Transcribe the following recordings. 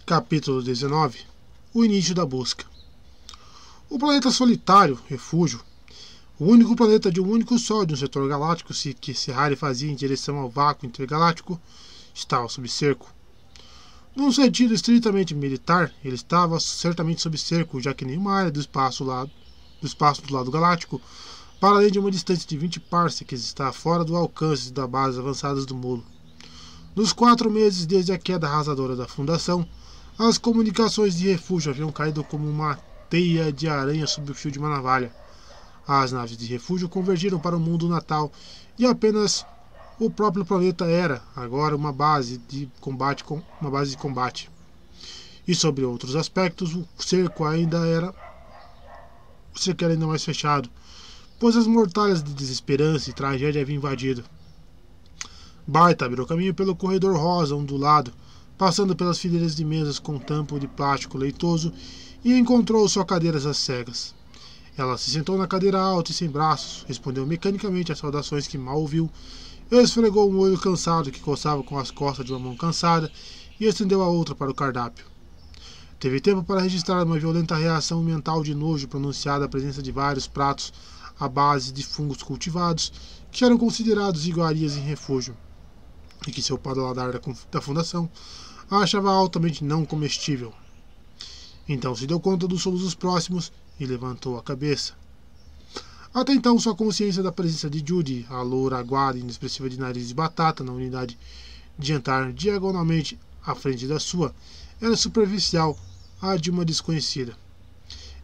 Capítulo 19. O início da busca. O planeta solitário, refúgio, o único planeta de um único sol de um setor galáctico que Serrari fazia em direção ao vácuo intergaláctico, estava sob cerco. Num sentido estritamente militar, ele estava certamente sob cerco, já que nenhuma área do espaço do lado galáctico, para além de uma distância de 20 parsecs, está fora do alcance das bases avançadas do Mulo. Nos 4 meses desde a queda arrasadora da Fundação, as comunicações de refúgio haviam caído como uma teia de aranha sob o fio de uma navalha. As naves de refúgio convergiram para o mundo natal e apenas o próprio planeta era, agora, uma base de combate. E sobre outros aspectos, o cerco era ainda mais fechado, pois as mortalhas de desesperança e tragédia haviam invadido. Baita abriu caminho pelo corredor rosa ondulado, passando pelas fileiras de mesas com tampo de plástico leitoso, e encontrou sua cadeira às cegas. Ela se sentou na cadeira alta e sem braços, respondeu mecanicamente às saudações que mal ouviu, esfregou um olho cansado que coçava com as costas de uma mão cansada e estendeu a outra para o cardápio. Teve tempo para registrar uma violenta reação mental de nojo pronunciada à presença de vários pratos à base de fungos cultivados que eram considerados iguarias em refúgio, e que seu paladar da Fundação achava altamente não comestível. Então se deu conta dos soluços próximos e levantou a cabeça. Até então sua consciência da presença de Judy, a loura aguada e inexpressiva de nariz de batata na unidade de jantar diagonalmente à frente da sua, era superficial à de uma desconhecida.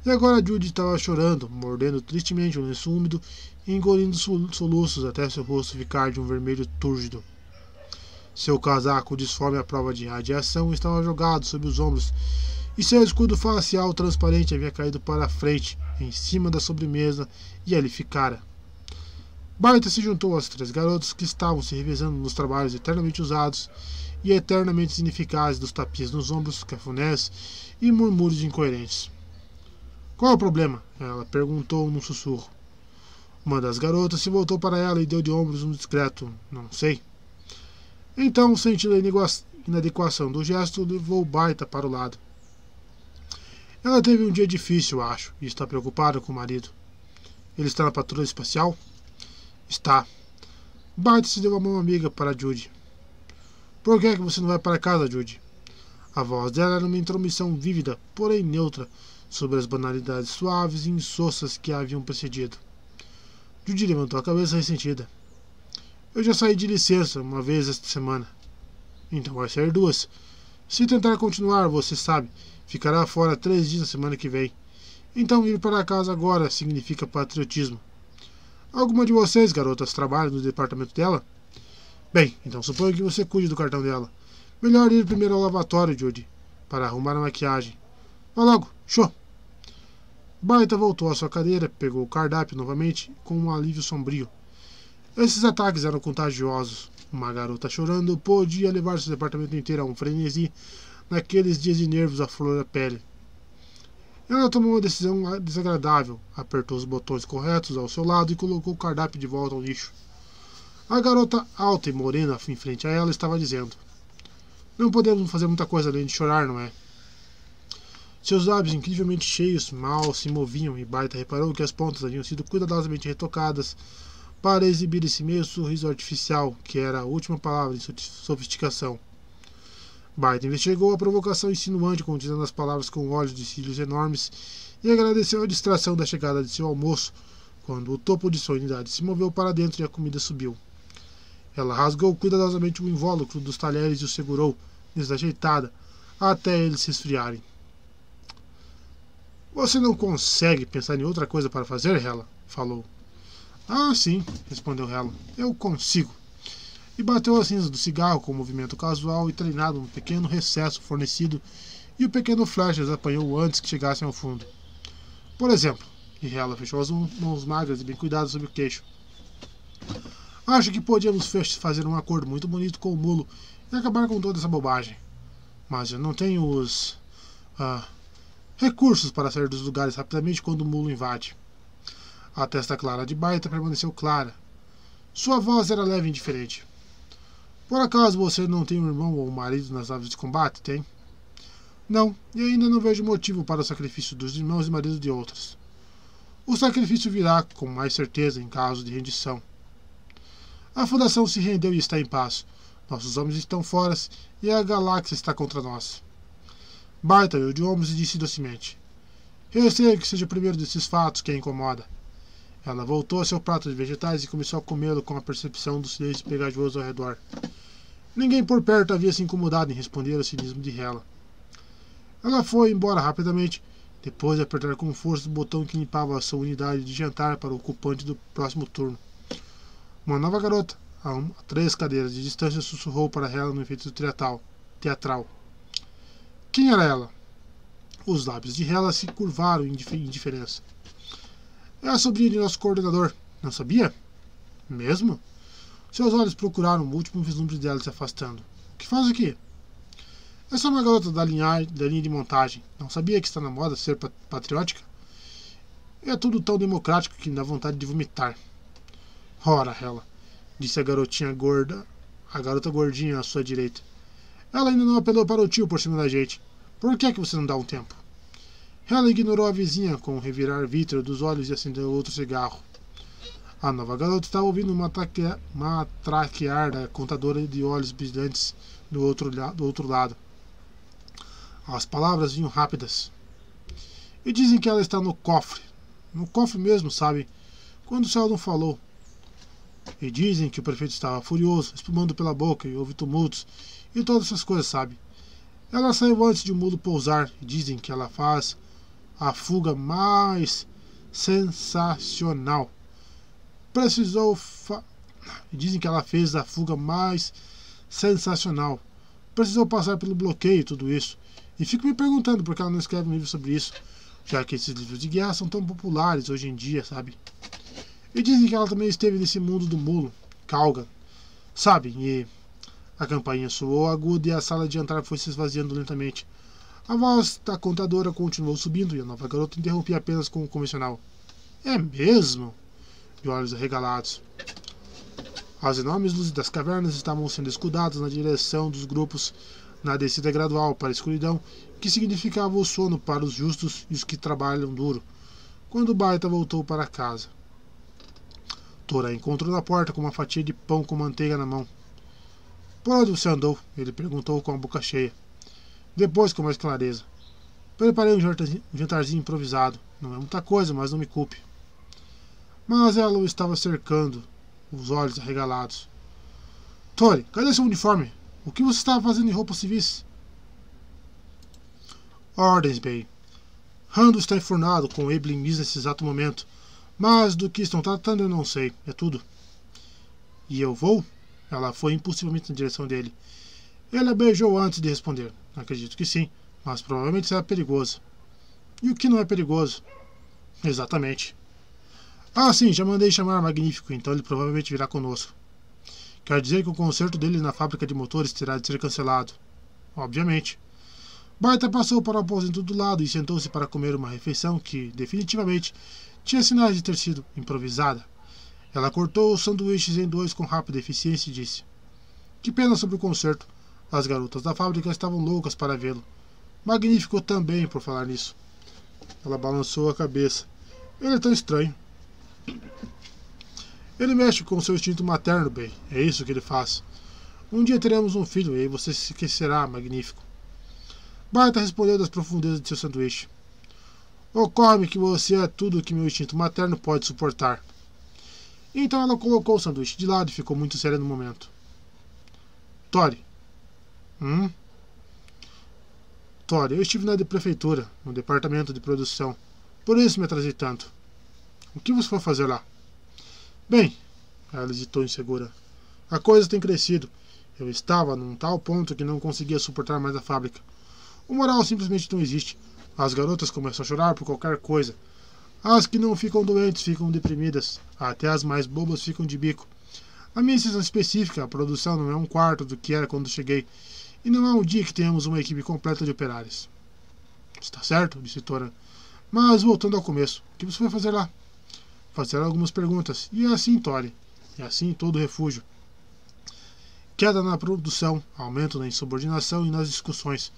E agora Judy estava chorando, mordendo tristemente um lenço úmido e engolindo soluços até seu rosto ficar de um vermelho túrgido. Seu casaco disforme à prova de radiação estava jogado sob os ombros, e seu escudo facial transparente havia caído para a frente, em cima da sobremesa, e ali ficara. Baita se juntou às 3 garotas que estavam se revezando nos trabalhos eternamente usados e eternamente ineficazes dos tapinhas nos ombros, cafunés e murmúrios incoerentes. Qual é o problema? Ela perguntou num sussurro. Uma das garotas se voltou para ela e deu de ombros um discreto não sei. Então, sentindo a inadequação do gesto, levou Baita para o lado. Ela teve um dia difícil, acho, e está preocupada com o marido. Ele está na patrulha espacial? Está. Baita se deu uma mão amiga para Judy. Por que você não vai para casa, Judy? A voz dela era uma intromissão vívida, porém neutra, sobre as banalidades suaves e insossas que a haviam precedido. Judy levantou a cabeça ressentida. Eu já saí de licença uma vez esta semana. Então vai sair 2. Se tentar continuar, você sabe, ficará fora 3 dias na semana que vem. Então ir para casa agora significa patriotismo. Alguma de vocês, garotas, trabalha no departamento dela? Bem, então suponho que você cuide do cartão dela. Melhor ir primeiro ao lavatório, Judy, para arrumar a maquiagem. Vá logo, show! Baita voltou à sua cadeira, pegou o cardápio novamente, com um alívio sombrio. Esses ataques eram contagiosos. Uma garota chorando podia levar seu departamento inteiro a um frenesi naqueles dias de nervos à flor da pele. Ela tomou uma decisão desagradável, apertou os botões corretos ao seu lado e colocou o cardápio de volta ao lixo. A garota alta e morena em frente a ela estava dizendo: Não podemos fazer muita coisa além de chorar, não é? Seus lábios incrivelmente cheios mal se moviam e Baita reparou que as pontas haviam sido cuidadosamente retocadas para exibir esse meio sorriso artificial, que era a última palavra em sofisticação. Baita investigou a provocação insinuante contida nas palavras com olhos de cílios enormes e agradeceu a distração da chegada de seu almoço, quando o topo de sua unidade se moveu para dentro e a comida subiu. Ela rasgou cuidadosamente o invólucro dos talheres e o segurou, desajeitada, até eles se esfriarem. Você não consegue pensar em outra coisa para fazer, Hela? Falou. Ah, sim, respondeu Hela. Eu consigo. E bateu a cinza do cigarro com um movimento casual e treinado no pequeno recesso fornecido, e o pequeno Flash as apanhou antes que chegassem ao fundo. Por exemplo, e Hela fechou as mãos magras e bem cuidadas sobre o queixo. Acho que podíamos fazer um acordo muito bonito com o Mulo e acabar com toda essa bobagem. Mas eu não tenho os recursos para sair dos lugares rapidamente quando o Mulo invade. A testa clara de Baita permaneceu clara. Sua voz era leve e indiferente. Por acaso você não tem um irmão ou um marido nas naves de combate, tem? Não, e ainda não vejo motivo para o sacrifício dos irmãos e maridos de outras. O sacrifício virá com mais certeza em caso de rendição. A fundação se rendeu e está em paz. Nossos homens estão fora e a galáxia está contra nós. Baita eu de ombros e disse docemente: receio que seja o primeiro desses fatos que a incomoda. Ela voltou a seu prato de vegetais e começou a comê-lo com a percepção do silêncio pegajoso ao redor. Ninguém por perto havia se incomodado em responder ao cinismo de Hela. Ela foi embora rapidamente, depois de apertar com força o botão que limpava a sua unidade de jantar para o ocupante do próximo turno. Uma nova garota, a 3 cadeiras de distância, sussurrou para Hela no efeito teatral. Quem era ela? Os lábios de Hela se curvaram em indiferença. É a sobrinha de nosso coordenador. Não sabia? Mesmo? Seus olhos procuraram o último vislumbre dela se afastando. O que faz aqui? Essa é uma garota da linha de montagem. Não sabia que está na moda ser patriótica? É tudo tão democrático que me dá vontade de vomitar. Ora, Hela, disse a garota gordinha à sua direita. Ela ainda não apelou para o tio por cima da gente. Por que é que você não dá um tempo? Hela ignorou a vizinha com um revirar vítreo dos olhos e acendeu outro cigarro. A nova garota estava ouvindo matraquear da contadora de olhos brilhantes do outro lado. As palavras vinham rápidas. E dizem que ela está no cofre. No cofre mesmo, sabe? Quando Sheldon falou. E dizem que o prefeito estava furioso, espumando pela boca, e houve tumultos, e todas essas coisas, sabe? Ela saiu antes de o mulo pousar, e dizem que ela faz a fuga mais sensacional. Dizem que ela fez a fuga mais sensacional. Precisou passar pelo bloqueio e tudo isso. E fico me perguntando por que ela não escreve um livro sobre isso, já que esses livros de guerra são tão populares hoje em dia, sabe? E dizem que ela também esteve nesse mundo do mulo, Calgan, sabe? E a campainha soou aguda e a sala de jantar foi se esvaziando lentamente. A voz da contadora continuou subindo e a nova garota interrompia apenas com o convencional. É mesmo? De olhos arregalados. As enormes luzes das cavernas estavam sendo escudadas na direção dos grupos na descida gradual para a escuridão, que significava o sono para os justos e os que trabalham duro, quando Baita voltou para casa. Tora a encontrou na porta com uma fatia de pão com manteiga na mão. Por onde você andou? Ele perguntou com a boca cheia. Depois, com mais clareza. Preparei um jantarzinho improvisado. Não é muita coisa, mas não me culpe. Mas ela o estava cercando, os olhos arregalados. Tori, cadê seu uniforme? O que você estava fazendo em roupas civis? Ordens, Bey. Rando está enfurnado com Evelyn Miss nesse exato momento. Mas do que estão tratando eu não sei. É tudo. E eu vou? Ela foi impulsivamente na direção dele. Ele a beijou antes de responder. Acredito que sim, mas provavelmente será perigoso. E o que não é perigoso? Exatamente. Ah, sim, já mandei chamar Magnífico, então ele provavelmente virá conosco. Quer dizer que o concerto dele na fábrica de motores terá de ser cancelado. Obviamente. Baita passou para o aposento do lado e sentou-se para comer uma refeição que, definitivamente, tinha sinais de ter sido improvisada. Ela cortou os sanduíches em 2 com rápida eficiência e disse: que pena sobre o concerto. As garotas da fábrica estavam loucas para vê-lo. Magnífico também, por falar nisso. Ela balançou a cabeça. Ele é tão estranho. Ele mexe com seu instinto materno, bem. É isso que ele faz. Um dia teremos um filho e aí você se esquecerá, Magnífico. Baita respondeu das profundezas de seu sanduíche. Ocorre-me que você é tudo que meu instinto materno pode suportar. Então ela colocou o sanduíche de lado e ficou muito séria no momento. Tori. Tori, eu estive na prefeitura, no departamento de produção. Por isso me atrasei tanto. O que você foi fazer lá? Bem, ela hesitou insegura. A coisa tem crescido. Eu estava num tal ponto que não conseguia suportar mais a fábrica. O moral simplesmente não existe. As garotas começam a chorar por qualquer coisa. As que não ficam doentes ficam deprimidas. Até as mais bobas ficam de bico. Na minha seção específica, a produção não é um quarto do que era quando cheguei. E não há um dia que tenhamos uma equipe completa de operários. Está certo, disse Tora. Mas voltando ao começo, o que você vai fazer lá? Fazer algumas perguntas. E é assim, Tori. E assim todo o refúgio. Queda na produção, aumento na insubordinação e nas discussões.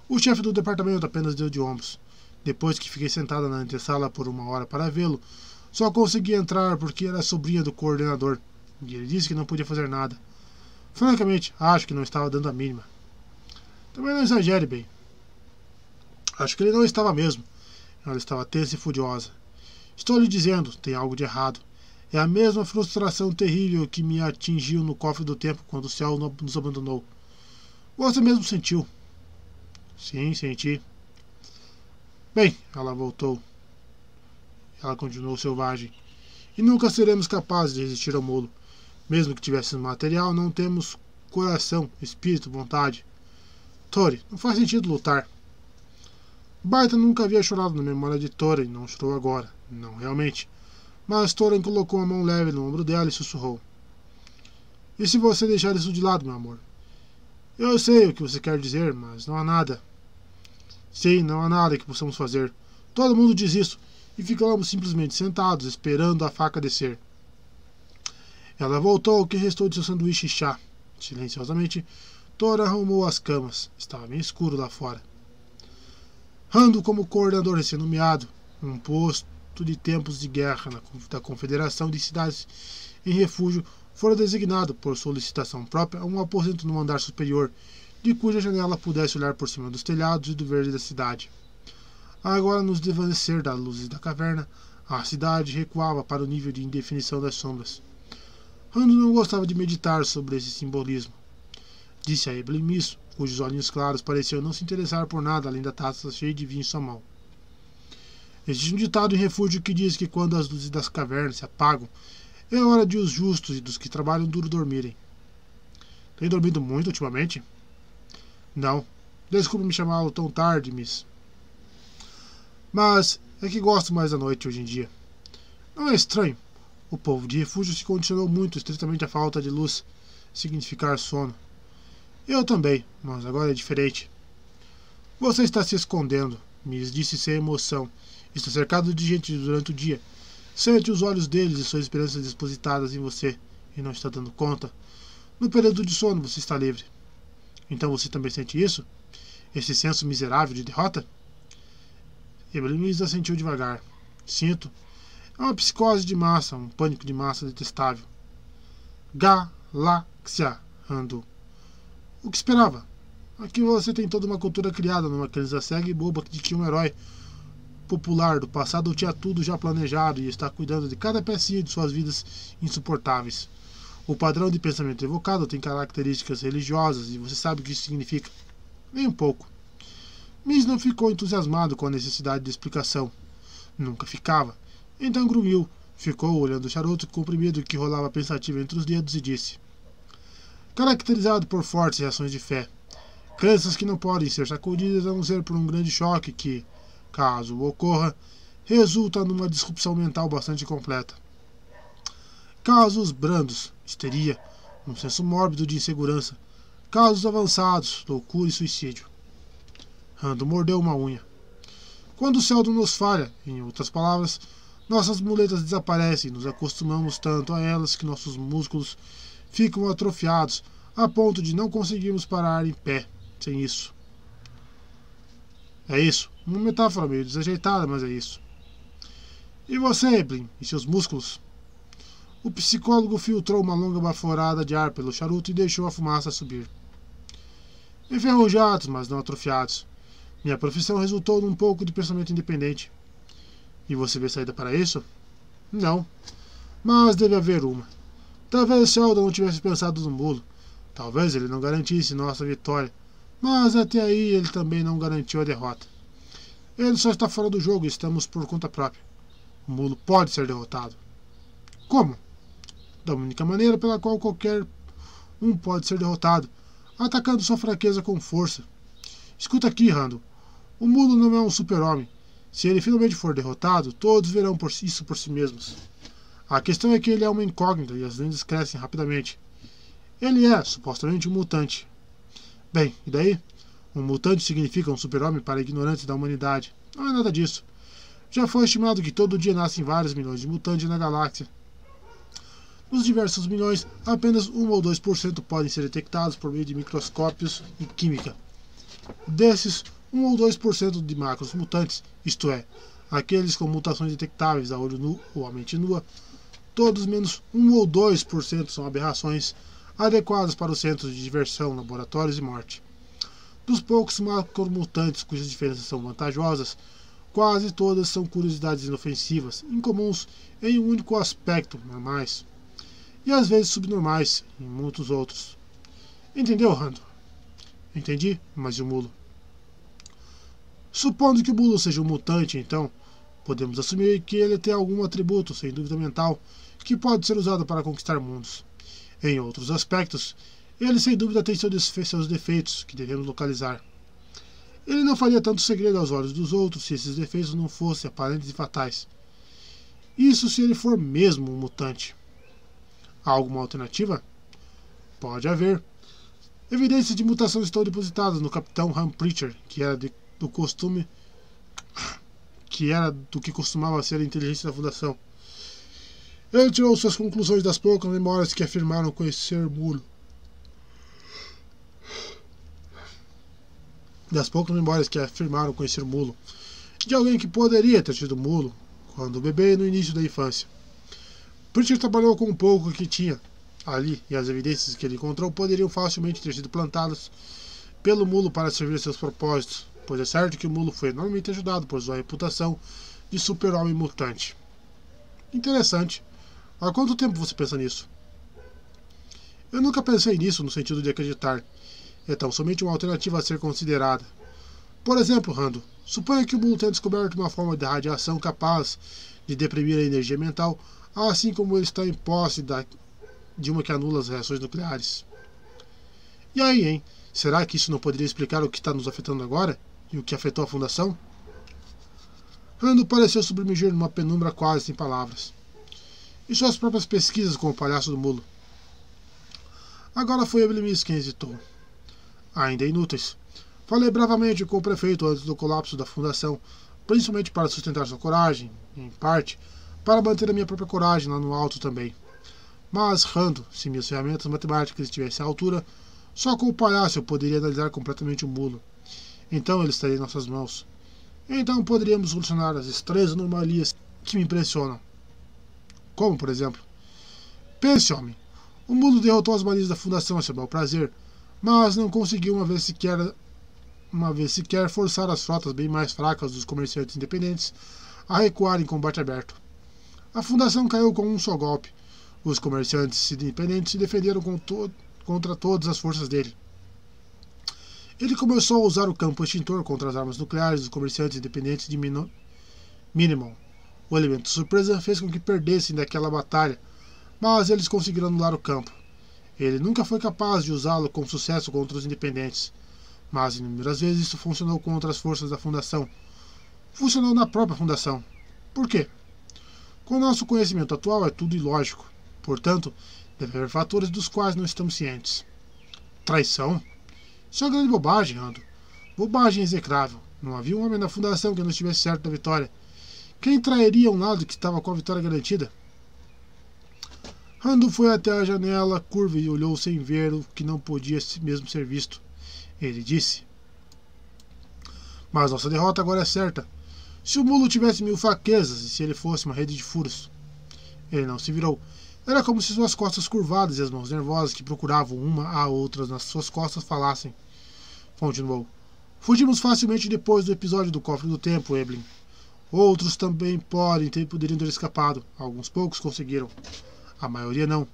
O chefe do departamento apenas deu de ombros. Depois que fiquei sentada na antessala por 1 hora para vê-lo, só consegui entrar porque era sobrinha do coordenador, e ele disse que não podia fazer nada. Francamente, acho que não estava dando a mínima. Também não exagere, bem. Acho que ele não estava mesmo. Ela estava tensa e furiosa. Estou lhe dizendo, tem algo de errado. É a mesma frustração terrível que me atingiu no cofre do tempo quando o céu nos abandonou. Você mesmo sentiu. Sim, senti. Bem, ela voltou. Ela continuou selvagem. E nunca seremos capazes de resistir ao mulo. Mesmo que tivéssemos material, não temos coração, espírito, vontade. Tori, não faz sentido lutar. Baita nunca havia chorado na memória de Thorin, não chorou agora. Não, realmente. Mas Thorin colocou a mão leve no ombro dela e sussurrou. E se você deixar isso de lado, meu amor? Eu sei o que você quer dizer, mas não há nada. Sim, não há nada que possamos fazer. Todo mundo diz isso, e ficamos simplesmente sentados, esperando a faca descer. Ela voltou ao que restou de seu sanduíche e chá. Silenciosamente, Thorin arrumou as camas. Estava bem escuro lá fora. Rando como coordenador recém-nomeado, um posto de tempos de guerra da Confederação de Cidades em Refúgio, fora designado por solicitação própria a um aposento no andar superior, de cuja janela pudesse olhar por cima dos telhados e do verde da cidade. Agora, nos desvanecer das luzes da caverna, a cidade recuava para o nível de indefinição das sombras. Rando não gostava de meditar sobre esse simbolismo. Disse a Evelyn isso, cujos olhinhos claros pareciam não se interessar por nada além da taça cheia de vinho em sua mão. Existe um ditado em Refúgio que diz que quando as luzes das cavernas se apagam, é hora de os justos e dos que trabalham duro dormirem. Tem dormido muito ultimamente? Não. Desculpe me chamá-lo tão tarde, miss. Mas é que gosto mais da noite hoje em dia. Não é estranho. O povo de Refúgio se condicionou muito estritamente à falta de luz significar sono. Eu também, mas agora é diferente. Você está se escondendo, Miss disse sem emoção. Está cercado de gente durante o dia. Sente os olhos deles e suas esperanças depositadas em você, e não está dando conta. No período de sono você está livre. Então você também sente isso? Esse senso miserável de derrota? Evelyn assentiu devagar. Sinto. É uma psicose de massa, um pânico de massa detestável. Galáxia, Rando. O que esperava? Aqui você tem toda uma cultura criada numa criança cega e boba de que um herói popular do passado tinha tudo já planejado e está cuidando de cada pecinha de suas vidas insuportáveis. O padrão de pensamento evocado tem características religiosas e você sabe o que isso significa. Nem um pouco. Miss não ficou entusiasmado com a necessidade de explicação. Nunca ficava. Então grunhiu, ficou olhando o charuto comprimido que rolava pensativo entre os dedos e disse: caracterizado por fortes reações de fé. Crenças que não podem ser sacudidas a não ser por um grande choque que, caso ocorra, resulta numa disrupção mental bastante completa. Casos brandos, histeria, um senso mórbido de insegurança. Casos avançados, loucura e suicídio. Rando mordeu uma unha. Quando o céu nos falha, em outras palavras, nossas muletas desaparecem e nos acostumamos tanto a elas que nossos músculos ficam atrofiados a ponto de não conseguirmos parar em pé sem isso. É isso. Uma metáfora meio desajeitada, mas é isso. E você, Evelyn, e seus músculos? O psicólogo filtrou uma longa baforada de ar pelo charuto e deixou a fumaça subir. Enferrujados, mas não atrofiados. Minha profissão resultou num pouco de pensamento independente. E você vê saída para isso? Não. Mas deve haver uma. Talvez Sheldon não tivesse pensado no mulo. Talvez ele não garantisse nossa vitória. Mas até aí ele também não garantiu a derrota. Ele só está fora do jogo e estamos por conta própria. O mulo pode ser derrotado. Como? Da única maneira pela qual qualquer um pode ser derrotado, atacando sua fraqueza com força. Escuta aqui, Rando. O mulo não é um super-homem. Se ele finalmente for derrotado, todos verão isso por si mesmos. A questão é que ele é uma incógnita e as lendas crescem rapidamente. Ele é, supostamente, um mutante. Bem, e daí? Um mutante significa um super-homem para ignorantes da humanidade. Não é nada disso. Já foi estimado que todo dia nascem vários milhões de mutantes na galáxia. Dos diversos milhões, apenas 1 ou 2% podem ser detectados por meio de microscópios e química. Desses, 1 ou 2% de macros mutantes, isto é, aqueles com mutações detectáveis a olho nu ou a mente nua, todos menos 1 ou 2% são aberrações adequadas para os centros de diversão, laboratórios e morte. Dos poucos macromutantes cujas diferenças são vantajosas, quase todas são curiosidades inofensivas, incomuns em um único aspecto, normais, e às vezes subnormais em muitos outros. Entendeu, Randor? Entendi, mas e o mulo? Supondo que o mulo seja um mutante, então, podemos assumir que ele tem algum atributo, sem dúvida mental, que pode ser usado para conquistar mundos. Em outros aspectos, ele sem dúvida tem seus defeitos, que devemos localizar. Ele não faria tanto segredo aos olhos dos outros se esses defeitos não fossem aparentes e fatais. Isso se ele for mesmo um mutante. Há alguma alternativa? Pode haver. Evidências de mutação estão depositadas no Capitão Ham Preacher, que era do que costumava ser a inteligência da Fundação. Ele tirou suas conclusões das poucas memórias que afirmaram conhecer Mulo. De alguém que poderia ter tido Mulo quando bebê no início da infância. Preacher trabalhou com o pouco que tinha ali, e as evidências que ele encontrou poderiam facilmente ter sido plantadas pelo Mulo para servir a seus propósitos, pois é certo que o Mulo foi enormemente ajudado por sua reputação de super-homem mutante. Interessante. Há quanto tempo você pensa nisso? Eu nunca pensei nisso no sentido de acreditar. É tão somente uma alternativa a ser considerada. Por exemplo, Rando, suponha que o Mulo tenha descoberto uma forma de radiação capaz de deprimir a energia mental, assim como ele está em posse de uma que anula as reações nucleares. E aí, hein? Será que isso não poderia explicar o que está nos afetando agora? E o que afetou a Fundação? Rando pareceu submergir numa penumbra quase sem palavras. E suas próprias pesquisas com o palhaço do Mulo? Agora foi Eblemis quem hesitou. Ainda inúteis. Falei bravamente com o prefeito antes do colapso da Fundação, principalmente para sustentar sua coragem, e, em parte, para manter a minha própria coragem lá no alto também. Mas, Rando, se minhas ferramentas matemáticas estivessem à altura, só com o palhaço eu poderia analisar completamente o Mulo. Então ele estaria em nossas mãos. Então poderíamos solucionar as estranhas anomalias que me impressionam. Como, por exemplo? Pense, homem. O Mulo derrotou as manias da Fundação a seu bel prazer, mas não conseguiu uma vez sequer forçar as frotas bem mais fracas dos comerciantes independentes a recuar em combate aberto. A Fundação caiu com um só golpe. Os comerciantes independentes se defenderam contra todas as forças dele. Ele começou a usar o campo extintor contra as armas nucleares dos comerciantes independentes de Minimum. O elemento surpresa fez com que perdessem daquela batalha, mas eles conseguiram anular o campo. Ele nunca foi capaz de usá-lo com sucesso contra os independentes, mas inúmeras vezes isso funcionou contra as forças da Fundação. Funcionou na própria Fundação. Por quê? Com o nosso conhecimento atual é tudo ilógico. Portanto, deve haver fatores dos quais não estamos cientes. Traição? Isso é uma grande bobagem, Rando. Bobagem execrável. Não havia um homem na Fundação que não estivesse certo da vitória. Quem trairia um lado que estava com a vitória garantida? Rando foi até a janela curva e olhou sem ver o que não podia mesmo ser visto. Ele disse: mas nossa derrota agora é certa. Se o Mulo tivesse 1000 fraquezas e se ele fosse uma rede de furos. Ele não se virou. Era como se suas costas curvadas e as mãos nervosas que procuravam uma a outra nas suas costas falassem. Continuou. Fugimos facilmente depois do episódio do Cofre do Tempo, Eblin. Outros também poderiam ter escapado. Alguns poucos conseguiram. A maioria não.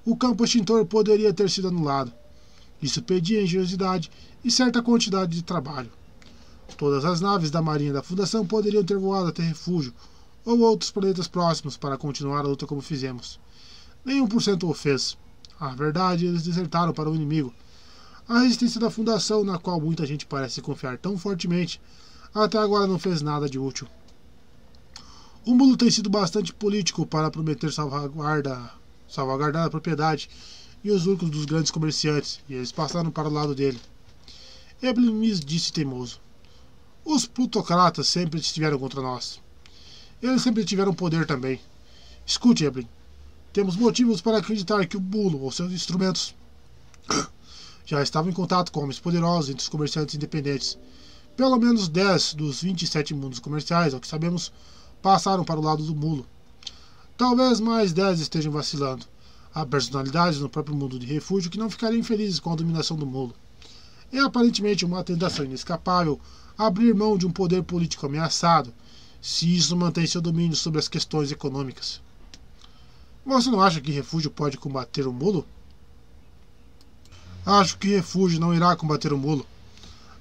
O campo extintor poderia ter sido anulado. Isso pedia engenhosidade e certa quantidade de trabalho. Todas as naves da Marinha da Fundação poderiam ter voado até refúgio ou outros planetas próximos para continuar a luta como fizemos. Nenhum por cento o fez. A verdade, eles desertaram para o inimigo. A resistência da Fundação, na qual muita gente parece confiar tão fortemente, até agora não fez nada de útil. O Mulo tem sido bastante político para prometer salvaguardar a propriedade e os lucros dos grandes comerciantes, e eles passaram para o lado dele. Eblin disse teimoso. Os plutocratas sempre estiveram contra nós. Eles sempre tiveram poder também. Escute, Eblin. Temos motivos para acreditar que o Mulo ou seus instrumentos já estavam em contato com homens poderosos entre os comerciantes independentes, Pelo menos 10 dos 27 mundos comerciais, ao que sabemos, passaram para o lado do mulo. Talvez mais 10 estejam vacilando. Há personalidades no próprio mundo de refúgio que não ficariam felizes com a dominação do mulo. É aparentemente uma tentação inescapável abrir mão de um poder político ameaçado, se isso mantém seu domínio sobre as questões econômicas. Você não acha que refúgio pode combater o mulo? Acho que refúgio não irá combater o mulo.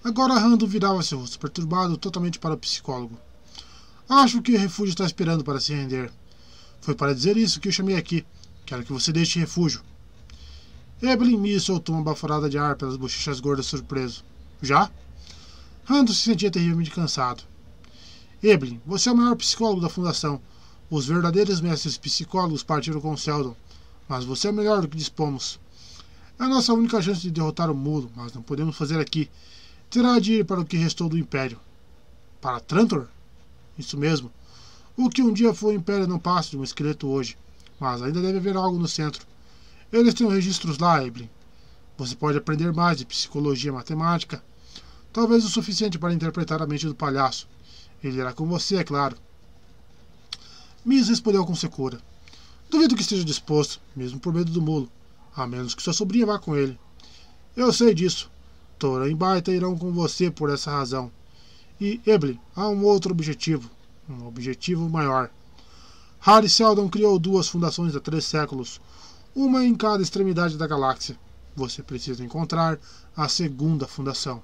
Agora Rando virava seu rosto perturbado totalmente para o psicólogo. Acho que o refúgio está esperando para se render. Foi para dizer isso que eu chamei aqui. Quero que você deixe refúgio. Evelyn me soltou uma baforada de ar pelas bochechas gordas surpreso. Já? Rando se sentia terrivelmente cansado. Evelyn, você é o maior psicólogo da fundação. Os verdadeiros mestres psicólogos partiram com Seldon, mas você é o melhor do que dispomos. É a nossa única chance de derrotar o mulo, mas não podemos fazer aqui. Terá de ir para o que restou do Império. Para Trantor? Isso mesmo. O que um dia foi o Império não passa de um esqueleto hoje, mas ainda deve haver algo no centro. Eles têm registros lá, Evelyn. Você pode aprender mais de psicologia e matemática. Talvez o suficiente para interpretar a mente do palhaço. Ele irá com você, é claro. Miss respondeu com secura. Duvido que esteja disposto, mesmo por medo do mulo, a menos que sua sobrinha vá com ele. Eu sei disso. Toran e Baita irão com você por essa razão. E, Evelyn, há um outro objetivo. Um objetivo maior. Harry Seldon criou 2 fundações há 3 séculos, uma em cada extremidade da galáxia. Você precisa encontrar a segunda fundação.